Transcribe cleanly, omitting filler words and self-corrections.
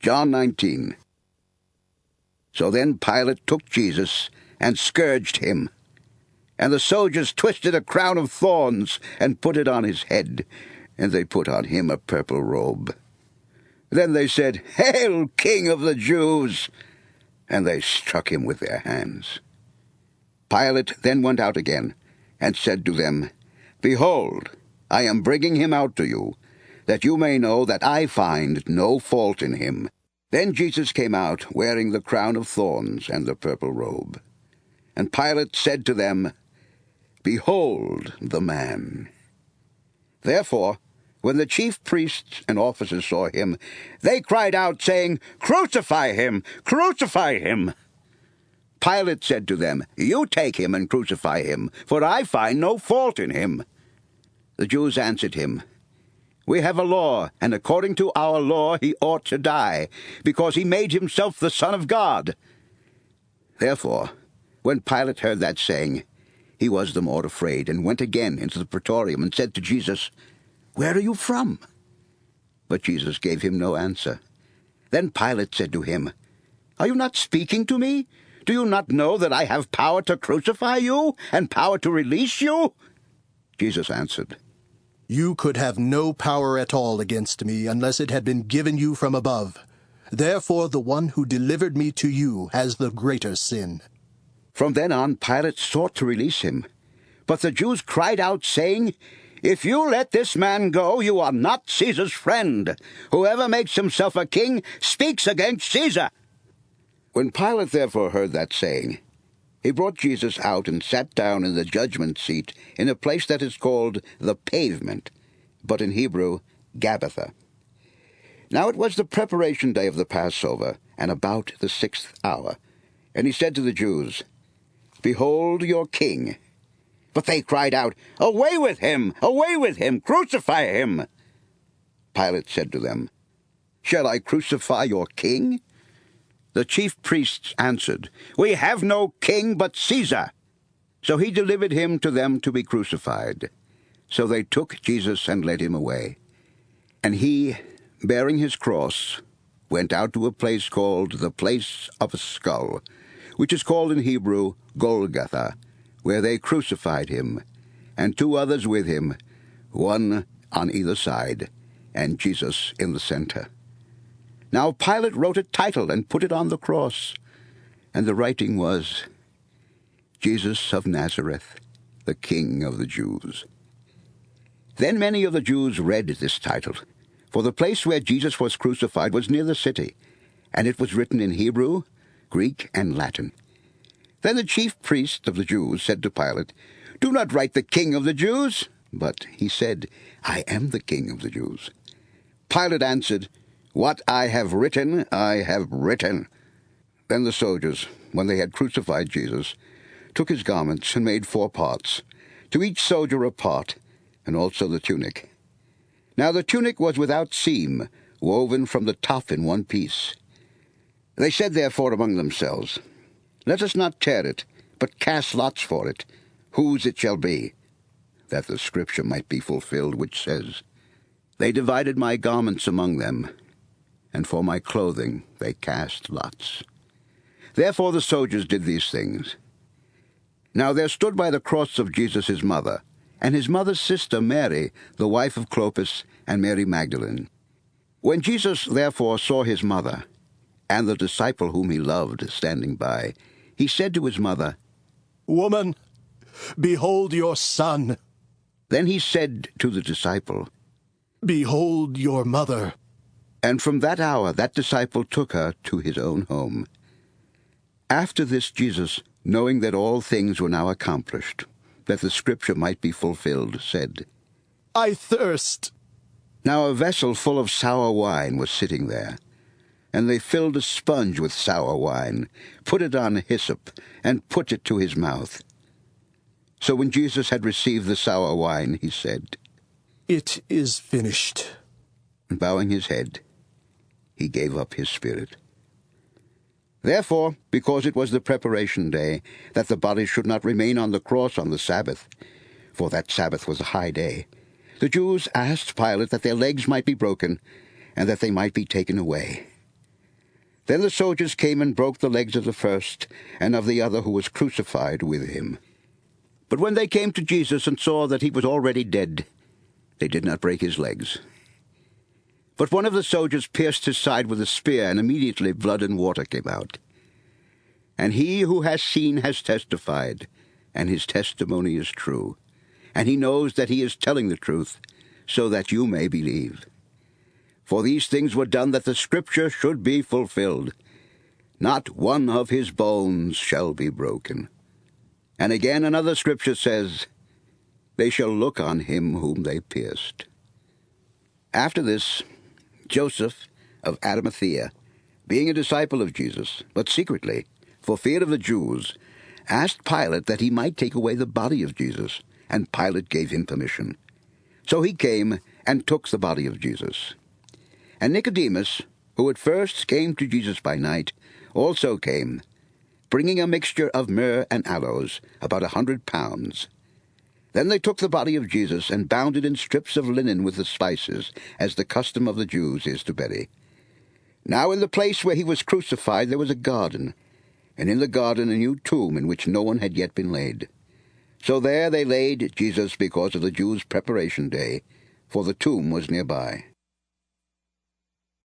John 19. So then Pilate took Jesus and scourged him. And the soldiers twisted a crown of thorns and put it on his head, and they put on him a purple robe. Then they said, "Hail, King of the Jews!" And they struck him with their hands. Pilate then went out again, and said to them, "Behold, I am bringing him out to you, that you may know that I find no fault in him." Then Jesus came out, wearing the crown of thorns and the purple robe. And Pilate said to them, "Behold the man." Therefore, when the chief priests and officers saw him, they cried out, saying, "Crucify him! Crucify him!" Pilate said to them, "You take him and crucify him, for I find no fault in him." The Jews answered him, "We have a law, and according to our law he ought to die, because he made himself the Son of God." Therefore, when Pilate heard that saying, he was the more afraid, and went again into the praetorium, and said to Jesus, "Where are you from?" But Jesus gave him no answer. Then Pilate said to him, "Are you not speaking to me? Do you not know that I have power to crucify you, and power to release you?" Jesus answered, "You could have no power at all against me unless it had been given you from above. Therefore the one who delivered me to you has the greater sin." From then on Pilate sought to release him. But the Jews cried out, saying, "If you let this man go, you are not Caesar's friend. Whoever makes himself a king speaks against Caesar." When Pilate therefore heard that saying, he brought Jesus out and sat down in the judgment seat in a place that is called the Pavement, but in Hebrew, Gabbatha. Now it was the preparation day of the Passover, and about the 6th hour. And he said to the Jews, "Behold your king." But they cried out, "Away with him! Away with him! Crucify him!" Pilate said to them, "Shall I crucify your king?" The chief priests answered, "We have no king but Caesar." So he delivered him to them to be crucified. So they took Jesus and led him away. And he, bearing his cross, went out to a place called the Place of a Skull, which is called in Hebrew Golgotha, where they crucified him, and 2 others with him, one on either side, and Jesus in the center. Now Pilate wrote a title and put it on the cross, and the writing was, "Jesus of Nazareth, the King of the Jews." Then many of the Jews read this title, for the place where Jesus was crucified was near the city, and it was written in Hebrew, Greek, and Latin. Then the chief priest of the Jews said to Pilate, "Do not write the King of the Jews." But he said, "I am the King of the Jews." Pilate answered, "What I have written, I have written." Then the soldiers, when they had crucified Jesus, took his garments and made 4 parts, to each soldier a part, and also the tunic. Now the tunic was without seam, woven from the top in one piece. They said therefore among themselves, "Let us not tear it, but cast lots for it, whose it shall be," that the scripture might be fulfilled, which says, "They divided my garments among them, and for my clothing they cast lots." Therefore the soldiers did these things. Now there stood by the cross of Jesus his mother, and his mother's sister Mary, the wife of Clopas, and Mary Magdalene. When Jesus therefore saw his mother, and the disciple whom he loved standing by, he said to his mother, "Woman, behold your son." Then he said to the disciple, "Behold your mother." And from that hour that disciple took her to his own home. After this Jesus, knowing that all things were now accomplished, that the scripture might be fulfilled, said, "I thirst." Now a vessel full of sour wine was sitting there, and they filled a sponge with sour wine, put it on hyssop, and put it to his mouth. So when Jesus had received the sour wine, he said, "It is finished." And bowing his head, he gave up his spirit. Therefore, because it was the preparation day, that the body should not remain on the cross on the Sabbath, for that Sabbath was a high day, the Jews asked Pilate that their legs might be broken, and that they might be taken away. Then the soldiers came and broke the legs of the first and of the other who was crucified with him. But when they came to Jesus and saw that he was already dead, they did not break his legs. But one of the soldiers pierced his side with a spear, and immediately blood and water came out. And he who has seen has testified, and his testimony is true. And he knows that he is telling the truth, so that you may believe. For these things were done that the Scripture should be fulfilled. Not one of his bones shall be broken. And again another Scripture says, They shall look on him whom they pierced. After this, Joseph of Arimathea, being a disciple of Jesus, but secretly, for fear of the Jews, asked Pilate that he might take away the body of Jesus, and Pilate gave him permission. So he came and took the body of Jesus. And Nicodemus, who at first came to Jesus by night, also came, bringing a mixture of myrrh and aloes, about 100 pounds. Then they took the body of Jesus and bound it in strips of linen with the spices, as the custom of the Jews is to bury. Now in the place where he was crucified there was a garden, and in the garden a new tomb in which no one had yet been laid. So there they laid Jesus because of the Jews' preparation day, for the tomb was nearby.